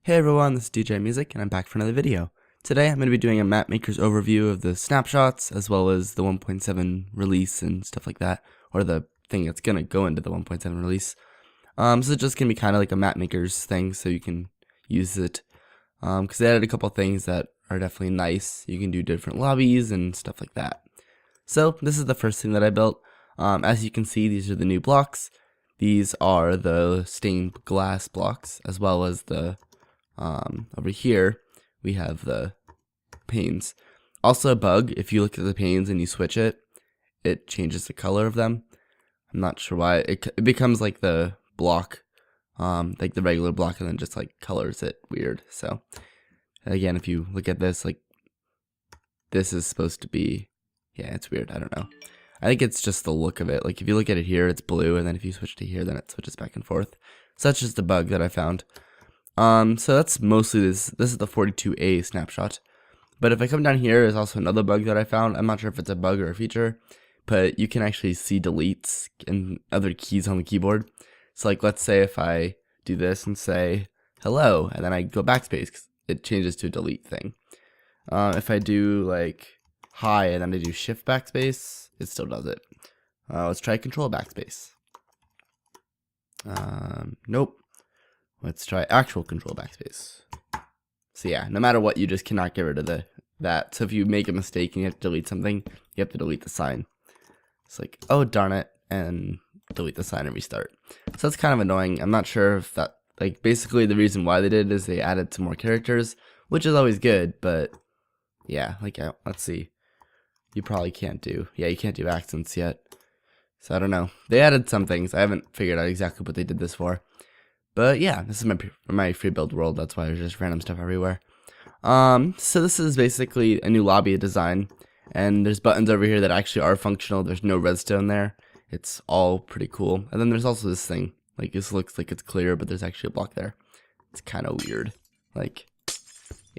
Hey everyone, this is Djimusic and I'm back for another video. Today I'm going to be doing a map maker's overview of the snapshots as well as the 1.7 release and stuff like that, or the thing that's going to go into the 1.7 release. So it's just going to be kind of like a map maker's thing so you can use it, because they added a couple things that are definitely nice. You can do different lobbies and stuff like that. So this is the first thing that I built. As you can see, these are the new blocks. These are the stained glass blocks, as well as the over here we have the panes. Also a bug, if you look at the panes and you switch it, it changes the color of them. I'm not sure why. It becomes like the block, like the regular block, and then just like colors it weird. So again, if you look at this, like this is supposed to be, yeah, it's weird. I don't know. I think it's just the look of it. Like if you look at it here, it's blue, and then if you switch to here, then it switches back and forth. So that's just a bug that I found. So that's mostly this is the 42A snapshot. But if I come down here, there's also another bug that I found. I'm not sure if it's a bug or a feature, but you can actually see deletes and other keys on the keyboard. So like, let's say if I do this and say hello, and then I go backspace, it changes to a delete thing. If I do like hi, and then I do shift backspace, it still does it. Let's try control backspace. Nope. Let's try actual control backspace. So yeah, no matter what, you just cannot get rid of that. So if you make a mistake and you have to delete something, you have to delete the sign. It's like, oh darn it, and delete the sign and restart. So that's kind of annoying. I'm not sure if that, like, basically the reason why they did it is they added some more characters, which is always good, but yeah, like, let's see. You probably can't do, yeah, you can't do accents yet. So I don't know. They added some things. I haven't figured out exactly what they did this for. But yeah, this is my free build world. That's why there's just random stuff everywhere. So this is basically a new lobby design, and there's buttons over here that actually are functional. There's no redstone there. It's all pretty cool. And then there's also this thing. Like, this looks like it's clear, but there's actually a block there. It's kind of weird. Like,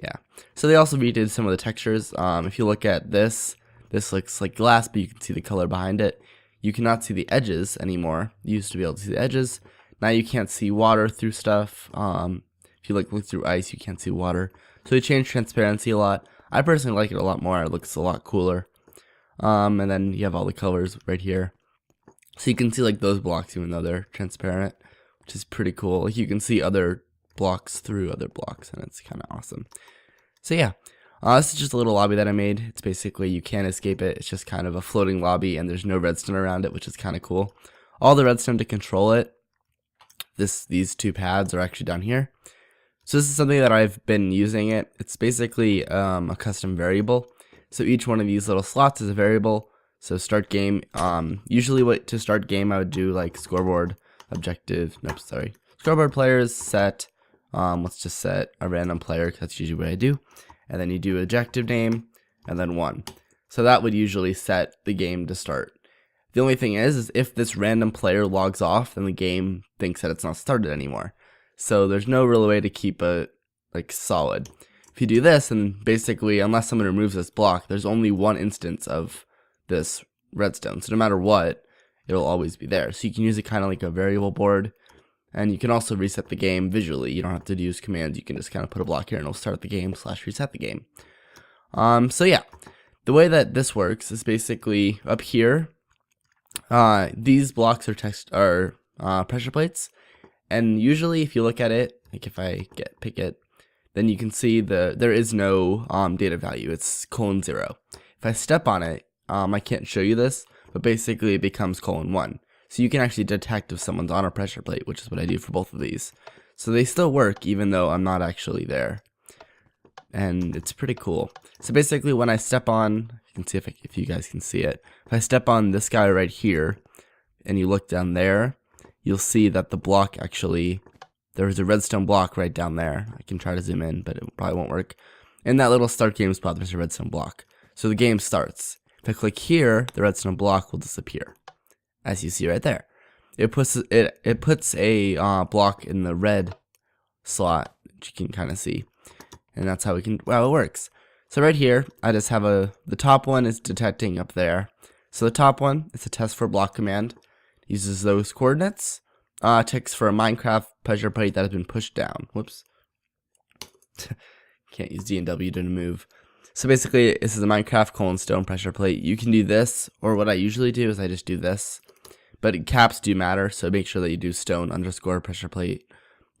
yeah. So they also redid some of the textures. If you look at this looks like glass, but you can see the color behind it. You cannot see the edges anymore. You used to be able to see the edges. Now you can't see water through stuff. If you look through ice, you can't see water. So they changed transparency a lot. I personally like it a lot more. It looks a lot cooler. And then you have all the colors right here. So you can see like those blocks even though they're transparent, which is pretty cool. Like you can see other blocks through other blocks, and it's kind of awesome. So yeah, this is just a little lobby that I made. It's basically, you can't escape it. It's just kind of a floating lobby, and there's no redstone around it, which is kind of cool. All the redstone to control it, these two pads are actually down here. So this is something that I've been using it. It's basically a custom variable. So each one of these little slots is a variable. So start game, usually to start game I would do like scoreboard, objective, nope, sorry. Scoreboard players, set, let's just set a random player, because that's usually what I do. And then you do objective name, and then 1. So that would usually set the game to start. The only thing is if this random player logs off, then the game thinks that it's not started anymore. So there's no real way to keep it like solid. If you do this, then basically, unless someone removes this block, there's only one instance of this redstone. So no matter what, it'll always be there. So you can use it kind of like a variable board, and you can also reset the game visually. You don't have to use commands. You can just kind of put a block here, and it'll start the game / reset the game. So yeah, the way that this works is basically up here. These blocks are pressure plates, and usually if you look at it, like if I pick it, then you can see there is no data value. It's :0. If I step on it, I can't show you this, but basically it becomes :1. So you can actually detect if someone's on a pressure plate, which is what I do for both of these. So they still work even though I'm not actually there, and it's pretty cool. So basically when I step on, you can see if you guys can see it. If I step on this guy right here, and you look down there, you'll see that the block actually, there's a redstone block right down there. I can try to zoom in, but it probably won't work. In that little start game spot, there's a redstone block. So the game starts. If I click here, the redstone block will disappear, as you see right there. It puts a block in the red slot, which you can kind of see, and that's how it works. So right here, I just have the top one is detecting up there. So the top one, it's a test for block command. Uses those coordinates. Checks for a Minecraft pressure plate that has been pushed down. Whoops. Can't use D and W to move. So basically, this is a Minecraft : stone pressure plate. You can do this, or what I usually do is I just do this. But caps do matter, so make sure that you do stone _ pressure plate.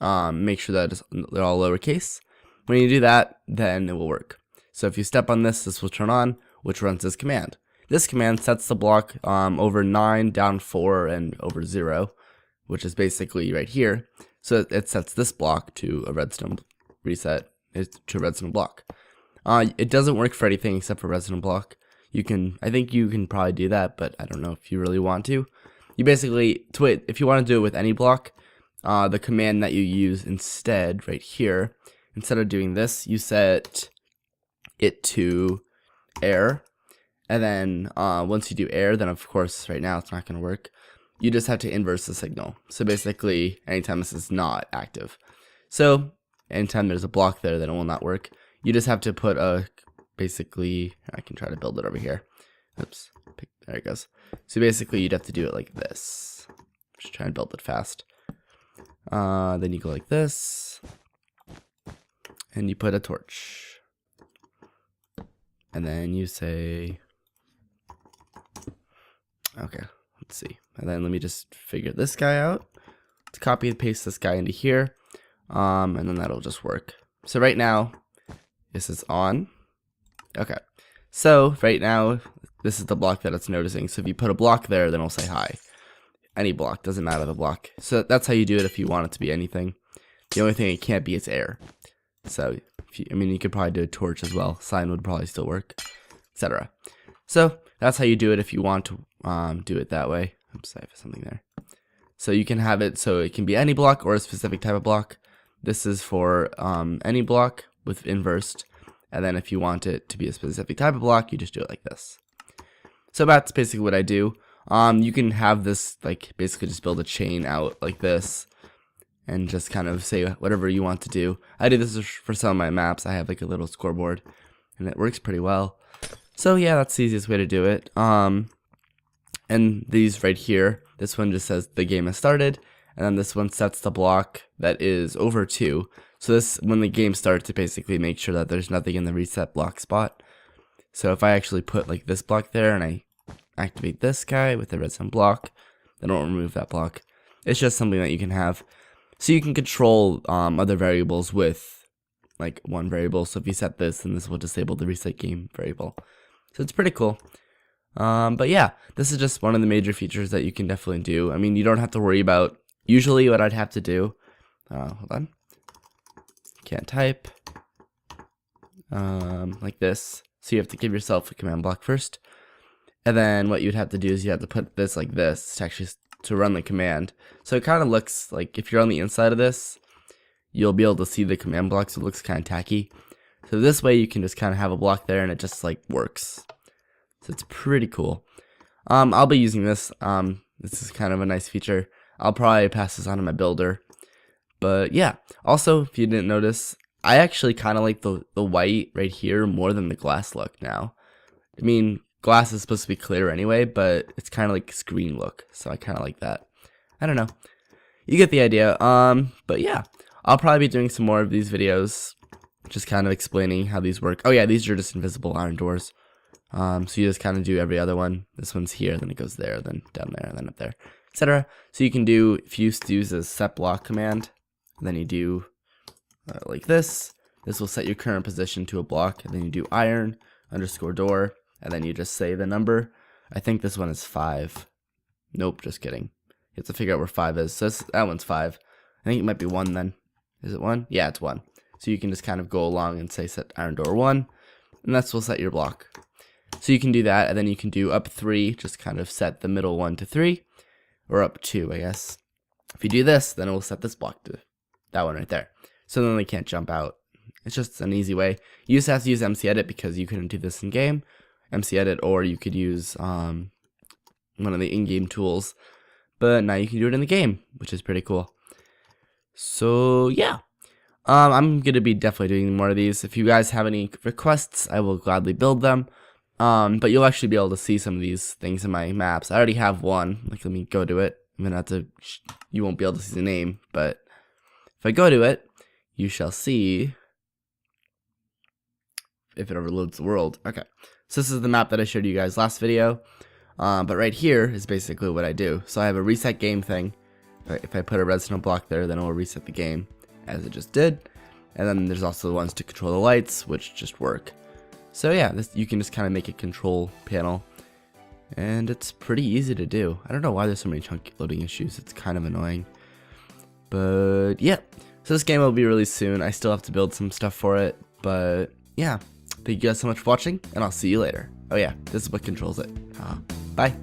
Make sure that they're all lowercase. When you do that, then it will work. So if you step on this, this will turn on, which runs this command. This command sets the block over 9, down 4, and over 0, which is basically right here. So it sets this block to a redstone reset. It's to a redstone block. It doesn't work for anything except for redstone block. I think you can probably do that, but I don't know if you really want to. You basically, if you want to do it with any block, the command that you use instead, right here, instead of doing this, you set it to air. And then once you do air, then of course right now it's not going to work. You just have to inverse the signal. So basically, anytime this is not active. So anytime there's a block there, then it will not work. You just have to put basically, I can try to build it over here. Oops, there it goes. So basically you'd have to do it like this. Just try and build it fast. Then you go like this. And you put a torch. And then you say, okay, let's see. And then let me just figure this guy out. Let's copy and paste this guy into here. And then that'll just work. So right now, this is on. Okay. So right now, this is the block that it's noticing. So if you put a block there, then it'll say hi. Any block, doesn't matter the block. So that's how you do it if you want it to be anything. The only thing it can't be is air. So, you could probably do a torch as well. Sign would probably still work, etc. So that's how you do it if you want to do it that way. Oops, I have something there. So you can have it so it can be any block or a specific type of block. This is for any block with inversed. And then if you want it to be a specific type of block, you just do it like this. So that's basically what I do. You can have this, like, basically just build a chain out like this. And just kind of say whatever you want to do. I do this for some of my maps. I have like a little scoreboard. And it works pretty well. So yeah, that's the easiest way to do it. And these right here, this one just says the game has started. And then this one sets the block that is over 2. So this, when the game starts, it basically makes sure that there's nothing in the reset block spot. So if I actually put like this block there and I activate this guy with the redstone block, then it won't remove that block. It's just something that you can have. So you can control other variables with like one variable. So if you set this, then this will disable the reset game variable. So it's pretty cool. But yeah, this is just one of the major features that you can definitely do. I mean, you don't have to worry about, usually what I'd have to do, hold on, can't type, like this. So you have to give yourself a command block first. And then what you'd have to do is you have to put this like this to actually to run the command. So it kind of looks like if you're on the inside of this, you'll be able to see the command block, so it looks kind of tacky. So this way you can just kind of have a block there and it just like works. So it's pretty cool. I'll be using this. This is kind of a nice feature. I'll probably pass this on to my builder. But yeah, also if you didn't notice, I actually kind of like the white right here more than the glass look now. I mean, glass is supposed to be clear anyway, but it's kind of like screen look, so I kind of like that. I don't know. You get the idea. But yeah, I'll probably be doing some more of these videos, just kind of explaining how these work. Oh yeah, these are just invisible iron doors. So you just kind of do every other one. This one's here, then it goes there, then down there, and then up there, etc. So you can do, if you use a set block command, then you do like this. This will set your current position to a block, and then you do iron _ door. And then you just say the number. I think this one is 5. Nope, just kidding. You have to figure out where 5 is. So that one's 5. I think it might be 1 then. Is it 1? Yeah, it's 1. So you can just kind of go along and say set iron door 1. And that's will set your block. So you can do that. And then you can do up 3. Just kind of set the middle one to 3. Or up 2, I guess. If you do this, then it will set this block to that one right there. So then they can't jump out. It's just an easy way. You just have to use MC Edit because you couldn't do this in game. MC Edit, or you could use one of the in-game tools, but now you can do it in the game, which is pretty cool. So yeah, I'm gonna be definitely doing more of these. If you guys have any requests, I will gladly build them. But you'll actually be able to see some of these things in my maps. I already have one. Like, let me go to it. I'm gonna have to. You won't be able to see the name, but if I go to it, you shall see if it overloads the world. Okay, so this is the map that I showed you guys last video, but right here is basically what I do. So I have a reset game thing. If I put a redstone block there, then it will reset the game as it just did. And then there's also the ones to control the lights, which just work. So yeah, you can just kind of make a control panel, and it's pretty easy to do. I don't know why there's so many chunk loading issues. It's kind of annoying. But yeah, so this game will be released soon. I still have to build some stuff for it, but yeah. Thank you guys so much for watching, and I'll see you later. Oh yeah, this is what controls it. Bye.